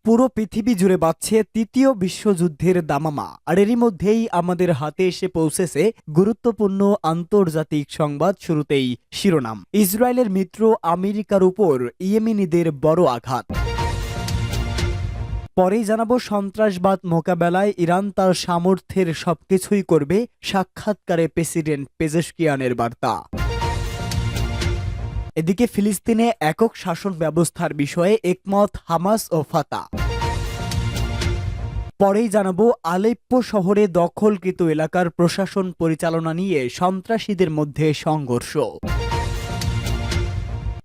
পুরো পৃথিবী জুড়ে বাজছে তৃতীয় বিশ্বযুদ্ধের দামামা, আর এরই মধ্যেই আমাদের হাতে এসে পৌঁছেছে গুরুত্বপূর্ণ আন্তর্জাতিক সংবাদ। শুরুতেই শিরোনাম। ইসরায়েলের মিত্র আমেরিকার উপর ইয়েমেনিদের বড় আঘাত। পরেই জানাবো সন্ত্রাসবাদ মোকাবেলায় ইরান তার সামর্থ্যের সবকিছুই করবে, সাক্ষাৎকারে প্রেসিডেন্ট পেজেশকিয়ানের বার্তা। এদিকে ফিলিস্তিনে একক শাসন ব্যবস্থার বিষয়ে একমত হামাস ও ফাতা। পরেই জানাবো আলেপ্পো শহরে দখলকৃত এলাকার প্রশাসন পরিচালনা নিয়ে সন্ত্রাসীদের মধ্যে সংঘর্ষ।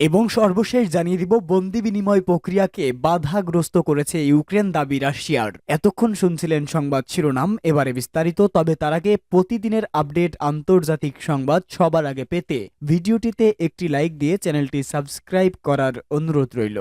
এবং সর্বশেষ জানিয়ে দিব বন্দি বিনিময় প্রক্রিয়াকে বাধাগ্রস্ত করেছে ইউক্রেন, দাবি রাশিয়ার। এতক্ষণ শুনছিলেন সংবাদ শিরোনাম, এবারে বিস্তারিত। তবে তার আগে প্রতিদিনের আপডেট আন্তর্জাতিক সংবাদ সবার আগে পেতে ভিডিওটিতে একটি লাইক দিয়ে চ্যানেলটি সাবস্ক্রাইব করার অনুরোধ রইল।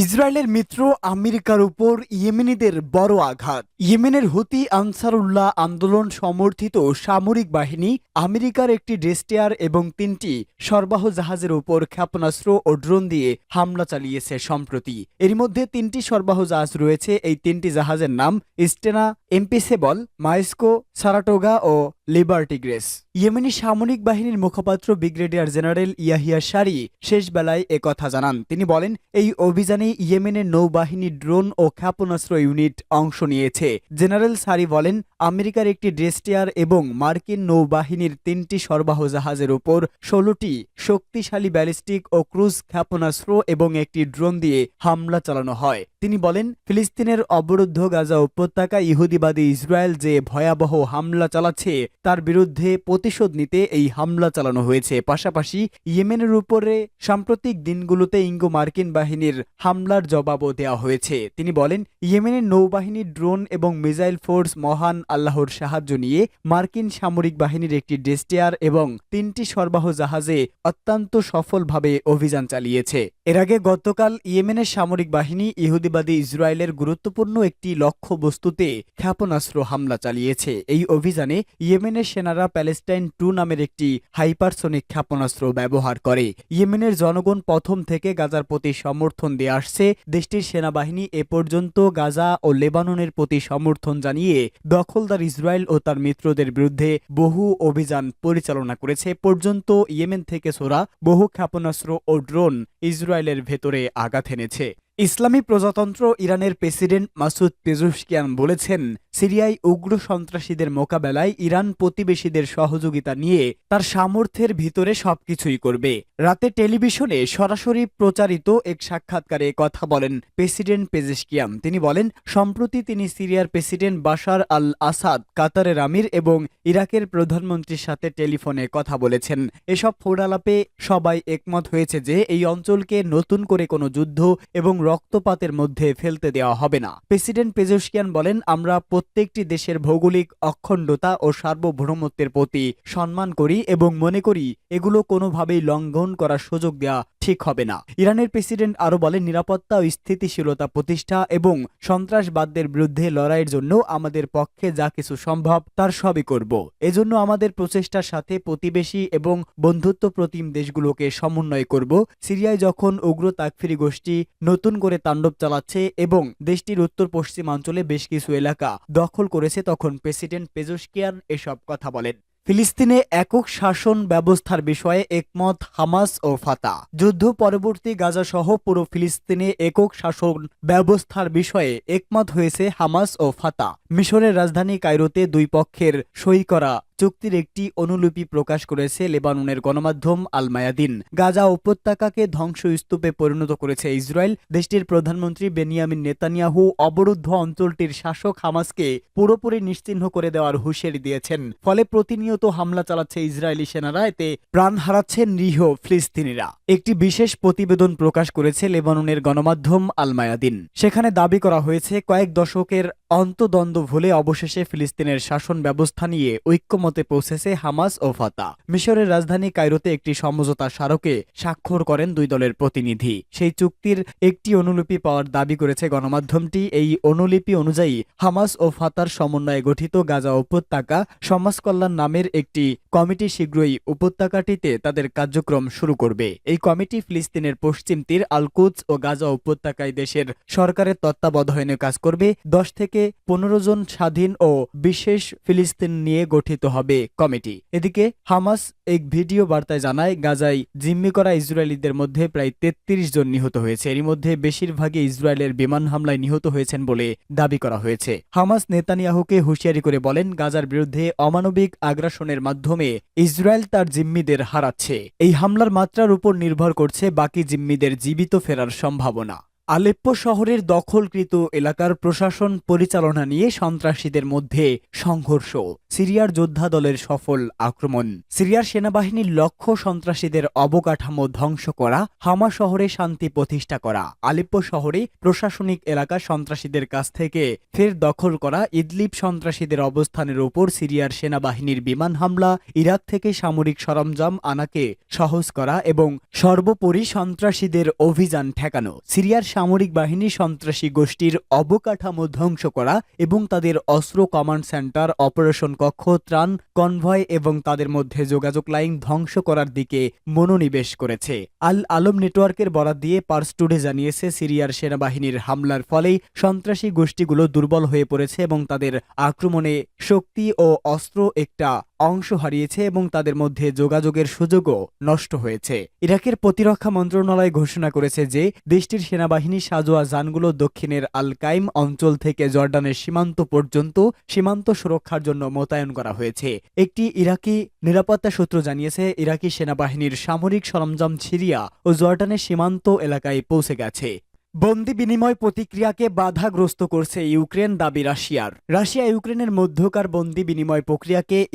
ইসরায়েলের মিত্র আমেরিকার উপর ইয়েমেনিদের বড় আঘাত। ইয়েমেনের হুতি আনসারুল্লাহ আন্দোলন সমর্থিত সামরিক বাহিনী আমেরিকার একটি ডেস্টিয়ার এবং 3টি সরবরাহ জাহাজের উপর ক্ষেপণাস্ত্র ও ড্রোন দিয়ে হামলা চালিয়েছে সম্প্রতি। এর মধ্যে 3টি সরবরাহ জাহাজ রয়েছে। এই 3টি জাহাজের নাম স্টেনা, এমপিসেবল, মাইস্কো, সারাটোগা ও লিবার্টি গ্রেস। ইয়েমেনি সামরিক বাহিনীর মুখপাত্র ব্রিগেডিয়ার জেনারেল ইয়াহিয়া সারি শেষ বেলায় একথা জানান। তিনি বলেন, এই অভিযানে ইয়েমেনের নৌবাহিনী ড্রোন ও ক্ষেপণাস্ত্র ইউনিট অংশ নিয়েছে। জেনারেল সারি বলেন, আমেরিকার একটি ডেস্টিয়ার এবং মার্কিন নৌবাহিনীর 3টি সরবরাহ জাহাজের উপর 16টি শক্তিশালী ব্যালিস্টিক ও ক্রুজ ক্ষেপণাস্ত্র এবং একটি ড্রোন দিয়ে হামলা চালানো হয়। তিনি বলেন, ফিলিস্তিনের অবরুদ্ধ গাজা উপত্যকা ইহুদিবাদী ইসরায়েল যে ভয়াবহ হামলা চালাচ্ছে তার বিরুদ্ধে প্রতিশোধ নিতে এই হামলা চালানো হয়েছে। পাশাপাশি ইয়েমেনের উপরে সাম্প্রতিক দিনগুলোতে ইঙ্গো মার্কিন বাহিনীর হামলার জবাবও দেওয়া হয়েছে। তিনি বলেন, ইয়েমেনের নৌবাহিনীর ড্রোন এবং মিসাইল ফোর্স মহান আল্লাহর সাহায্য নিয়ে মার্কিন সামরিক বাহিনীর একটি ডেস্টিয়ার এবং 3টি সরবরাহ জাহাজে অত্যন্ত সফলভাবে অভিযান চালিয়েছে। এর আগে গতকাল ইয়েমেনের সামরিক বাহিনী ইহুদিবাদী ইসরায়েলের গুরুত্বপূর্ণ একটি লক্ষ্যবস্তুতে ক্ষেপণাস্ত্র হামলা চালিয়েছে। এই অভিযানে ইয়েমেনের সেনারা প্যালেস্টাইন 2 নামের একটি হাইপারসোনিক ক্ষেপণাস্ত্র ব্যবহার করে। ইয়েমেনের জনগণ প্রথম থেকে গাজার প্রতি সমর্থন দিয়ে আসছে। দেশটির সেনাবাহিনী এ পর্যন্ত গাজা ও লেবাননের প্রতি সমর্থন জানিয়ে দখলদার ইসরায়েল ও তার মিত্রদের বিরুদ্ধে বহু অভিযান পরিচালনা করেছে। পর্যন্ত ইয়েমেন থেকে ছোড়া বহু ক্ষেপণাস্ত্র ও ড্রোন ইসরায়েলের ভেতরে আঘাত এনেছে। ইসলামী প্রজাতন্ত্র ইরানের প্রেসিডেন্ট মাসুদ পেজেশকিয়ান বলেছেন, সিরিয়ায় উগ্র সন্ত্রাসীদের মোকাবেলায় ইরান প্রতিবেশীদের সহযোগিতা নিয়ে তার সামর্থ্যের ভিতরে সবকিছুই করবে। রাতে টেলিভিশনে সরাসরি প্রচারিত এক সাক্ষাৎকারে কথা বলেন প্রেসিডেন্ট পেজেশকিয়ান। তিনি বলেন, সম্প্রতি তিনি সিরিয়ার প্রেসিডেন্ট বাশার আল আসাদ, কাতারের আমির এবং ইরাকের প্রধানমন্ত্রীর সাথে টেলিফোনে কথা বলেছেন। এসব ফোনালাপে সবাই একমত হয়েছে যে এই অঞ্চলকে নতুন করে কোনো যুদ্ধ এবং রক্তপাতের মধ্যে ফেলতে দেওয়া হবে না। প্রেসিডেন্ট পেজেশকিয়ান বলেন, আমরা প্রত্যেকটি দেশের ভৌগোলিক অখণ্ডতা ও সার্বভৌমত্বের প্রতি সম্মান করি এবং মনে করি এগুলো কোনোভাবেই লঙ্ঘন করার সুযোগ দেওয়া ঠিক হবে না। ইরানের প্রেসিডেন্ট আরও বলেন, নিরাপত্তা ও স্থিতিশীলতা প্রতিষ্ঠা এবং সন্ত্রাসবাদের বিরুদ্ধে লড়াইয়ের জন্য আমাদের পক্ষে যা কিছু সম্ভব তার সবই করব। এজন্য আমাদের প্রচেষ্টার সাথে প্রতিবেশী এবং বন্ধুত্ব প্রতিম দেশগুলোকে সমন্বয় করব। সিরিয়ায় যখন উগ্র তাকফিরি গোষ্ঠী নতুন করে তাণ্ডব চালাচ্ছে এবং দেশটির উত্তর পশ্চিমাঞ্চলে বেশ কিছু এলাকা দখল করেছে, তখন প্রেসিডেন্ট পেজেশকিয়ান এসব কথা বলেন। ফিলিস্তিনে একক শাসন ব্যবস্থার বিষয়ে একমত হামাস ও ফাতা। যুদ্ধ পরবর্তী গাজা সহ পুরো ফিলিস্তিনে একক শাসন ব্যবস্থার বিষয়ে একমত হয়েছে হামাস ও ফাতা। মিশরের রাজধানী কায়রোতে দুই পক্ষের সই করা চুক্তির একটি অনুলিপি প্রকাশ করেছে লেবাননের গণমাধ্যম আল মায়াদিন। গাজা উপত্যকাকে ধ্বংসস্তূপে পরিণত করেছে ইসরায়েল। দেশটির প্রধানমন্ত্রী বেনিয়ামিন নেতানিয়াহু অবরুদ্ধ অঞ্চলটির শাসক হামাসকে পুরোপুরি নিশ্চিহ্ন করে দেওয়ার হুঁশিয়ারি দিয়েছেন। ফলে প্রতিনিয়ত হামলা চালাচ্ছে ইসরায়েলি সেনারা, এতে প্রাণ হারাচ্ছেন নিরীহ ফিলিস্তিনিরা। একটি বিশেষ প্রতিবেদন প্রকাশ করেছে লেবাননের গণমাধ্যম আল মায়াদিন। সেখানে দাবি করা হয়েছে, কয়েক দশকের অন্তদ্বন্দ্ব ভুলে অবশেষে ফিলিস্তিনের শাসন ব্যবস্থা নিয়ে ঐক্যমতে পৌঁছেছে হামাস ও ফাতা। মিশরের রাজধানী কায়রোতে একটি সমঝোতা স্মারকে স্বাক্ষর করেন দুই দলের প্রতিনিধি। সেই চুক্তির একটি অনুলিপি পাওয়ার দাবি করেছে গণমাধ্যমটি। এই অনুলিপি অনুযায়ী হামাস ও ফাতার সমন্বয়ে গঠিত গাজা উপত্যকা সমাজ কল্যাণ নামের একটি কমিটি শীঘ্রই উপত্যকাটিতে তাদের কার্যক্রম শুরু করবে। এই কমিটি ফিলিস্তিনের পশ্চিম তীর, আল-কুদস ও গাজা উপত্যকায় দেশের সরকারের তত্ত্বাবধানে কাজ করবে। 10 থেকে 15 জন স্বাধীন ও বিশেষ ফিলিস্তিন নিয়ে গঠিত হবে কমিটি। এদিকে হামাস এক ভিডিও বার্তায় জানায়, গাজায় জিম্মি করা ইসরায়েলিদের মধ্যে প্রায় 33 জন নিহত হয়েছে। এরই মধ্যে বেশিরভাগই ইসরায়েলের বিমান হামলায় নিহত হয়েছেন বলে দাবি করা হয়েছে। হামাস নেতানিয়াহুকে হুঁশিয়ারি করে বলেন, গাজার বিরুদ্ধে অমানবিক আগ্রাসনের মাধ্যমে ইসরায়েল তার জিম্মিদের হারাচ্ছে। এই হামলার মাত্রার উপর নির্ভর করছে বাকি জিম্মিদের জীবিত ফেরার সম্ভাবনা। আলেপ্পো শহরের দখলকৃত এলাকার প্রশাসন পরিচালনা নিয়ে সন্ত্রাসীদের মধ্যে সংঘর্ষ। সিরিয়ার যোদ্ধা দলের সফল আক্রমণ। সিরিয়ার সেনাবাহিনীর লক্ষ্য সন্ত্রাসীদের অবকাঠামো ধ্বংস করা, হামা শহরে শান্তি প্রতিষ্ঠা করা। আলেপ্পো শহরে প্রশাসনিক এলাকা সন্ত্রাসীদের কাছ থেকে ফের দখল করা। ইদলিব সন্ত্রাসীদের অবস্থানের উপর সিরিয়ার সেনাবাহিনীর বিমান হামলা, ইরাক থেকে সামরিক সরঞ্জাম আনাকে সহজ করা এবং সর্বোপরি সন্ত্রাসীদের অভিযান ঠেকানো। সিরিয়ার সামরিক বাহিনী সন্ত্রাসী গোষ্ঠীর অবকাঠামো ধ্বংস করা এবং তাদের অস্ত্র কমান্ড সেন্টার, অপারেশন কক্ষ, ত্রাণ কনভয় এবং তাদের মধ্যে যোগাযোগ লাইন ধ্বংস করার দিকে মনোনিবেশ করেছে। আল আলম নেটওয়ার্কের বরাত দিয়ে পার্স টুডে জানিয়েছে, সিরিয়ার সেনাবাহিনীর হামলার ফলেই সন্ত্রাসী গোষ্ঠীগুলো দুর্বল হয়ে পড়েছে এবং তাদের আক্রমণে শক্তি ও অস্ত্র একটা অংশ হারিয়েছে এবং তাদের মধ্যে যোগাযোগের সুযোগও নষ্ট হয়েছে। ইরাকের প্রতিরক্ষা মন্ত্রণালয় ঘোষণা করেছে যে দেশটির সেনাবাহিনী সাজোয়া যানগুলো দক্ষিণের আল কাইম অঞ্চল থেকে জর্ডানের সীমান্ত পর্যন্ত সীমান্ত সুরক্ষার জন্য মোতায়েন করা হয়েছে। একটি ইরাকি নিরাপত্তা সূত্র জানিয়েছে, ইরাকি সেনাবাহিনীর সামরিক সরঞ্জাম সিরিয়া ও জর্ডানের সীমান্ত এলাকায় পৌঁছে গেছে। বন্দি বিনিময় প্রতিক্রিয়াকে বাধাগ্রস্ত করছে ইউক্রেন, দাবি রাশিয়ার। রাশিয়া ইউক্রেনের মধ্যকার বন্দি বিনিময় প্রক্রিয়াকে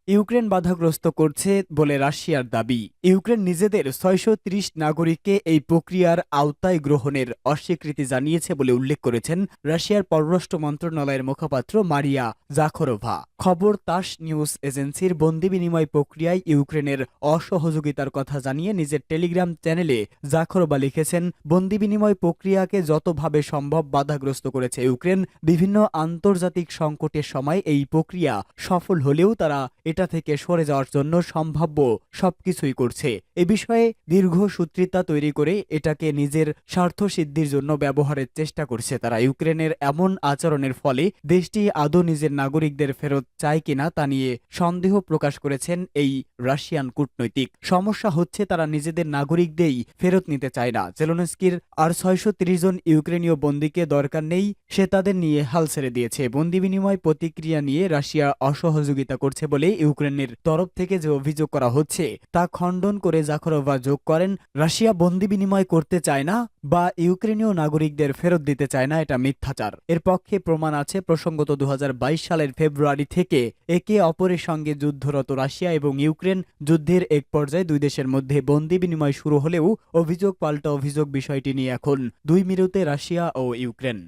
ইউক্রেন বাধাগ্রস্ত করছে বলে রাশিয়ার দাবি। ইউক্রেন নিজেদের 630 নাগরিককে এই প্রক্রিয়ার আওতায় গ্রহণের অস্বীকৃতি জানিয়েছে বলে উল্লেখ করেছেন রাশিয়ার পররাষ্ট্র মন্ত্রণালয়ের মুখপাত্র মারিয়া জাখরোভা। খবর তাস নিউজ এজেন্সির বন্দি বিনিময় প্রক্রিয়ায় ইউক্রেনের অসহযোগিতার কথা জানিয়ে নিজের টেলিগ্রাম চ্যানেলে জাখরোভা লিখেছেন, বন্দি বিনিময় প্রক্রিয়াকে যতভাবে সম্ভব বাধাগ্রস্ত করেছে ইউক্রেন। বিভিন্ন আন্তর্জাতিক সংকটের সময় এই প্রক্রিয়া সফল হলেও তারা এটা থেকে সরে যাওয়ার জন্য সম্ভাব্য সবকিছুই করছে। এ বিষয়ে দীর্ঘসূত্রিতা তৈরি করে এটাকে নিজের স্বার্থ সিদ্ধির জন্য ব্যবহারের চেষ্টা করছে তারা। ইউক্রেনের এমন আচরণের ফলে দেশটি আদৌ নিজের নাগরিকদের ফেরত চায় কিনা তা নিয়ে সন্দেহ প্রকাশ করেছেন এই রাশিয়ান কূটনৈতিক। সমস্যা হচ্ছে তারা নিজেদের নাগরিকদেরই ফেরত নিতে চায় না। জেলেনস্কির আর 630 জন ইউক্রেনীয় বন্দীকে দরকার নেই, সে তাদের নিয়ে হাল ছেড়ে দিয়েছে। বন্দি বিনিময় প্রতিক্রিয়া নিয়ে রাশিয়া অসহযোগিতা করছে বলে ইউক্রেনের তরফ থেকে যে অভিযোগ করা হচ্ছে তা খণ্ডন করে জাখরোভা যোগ করেন, রাশিয়া বন্দি বিনিময় করতে চায় না বা ইউক্রেনীয় নাগরিকদের ফেরত দিতে চায় না, এটা মিথ্যাচার। এর পক্ষে প্রমাণ আছে। প্রসঙ্গত 2022 সালের ফেব্রুয়ারি থেকে একে অপরের সঙ্গে যুদ্ধরত রাশিয়া এবং ইউক্রেন যুদ্ধের এক পর্যায়ে দুই দেশের মধ্যে বন্দি বিনিময় শুরু হলেও অভিযোগ পাল্টা অভিযোগ বিষয়টি নিয়ে এখন দুই মেরুতে রাশিয়া ও ইউক্রেন।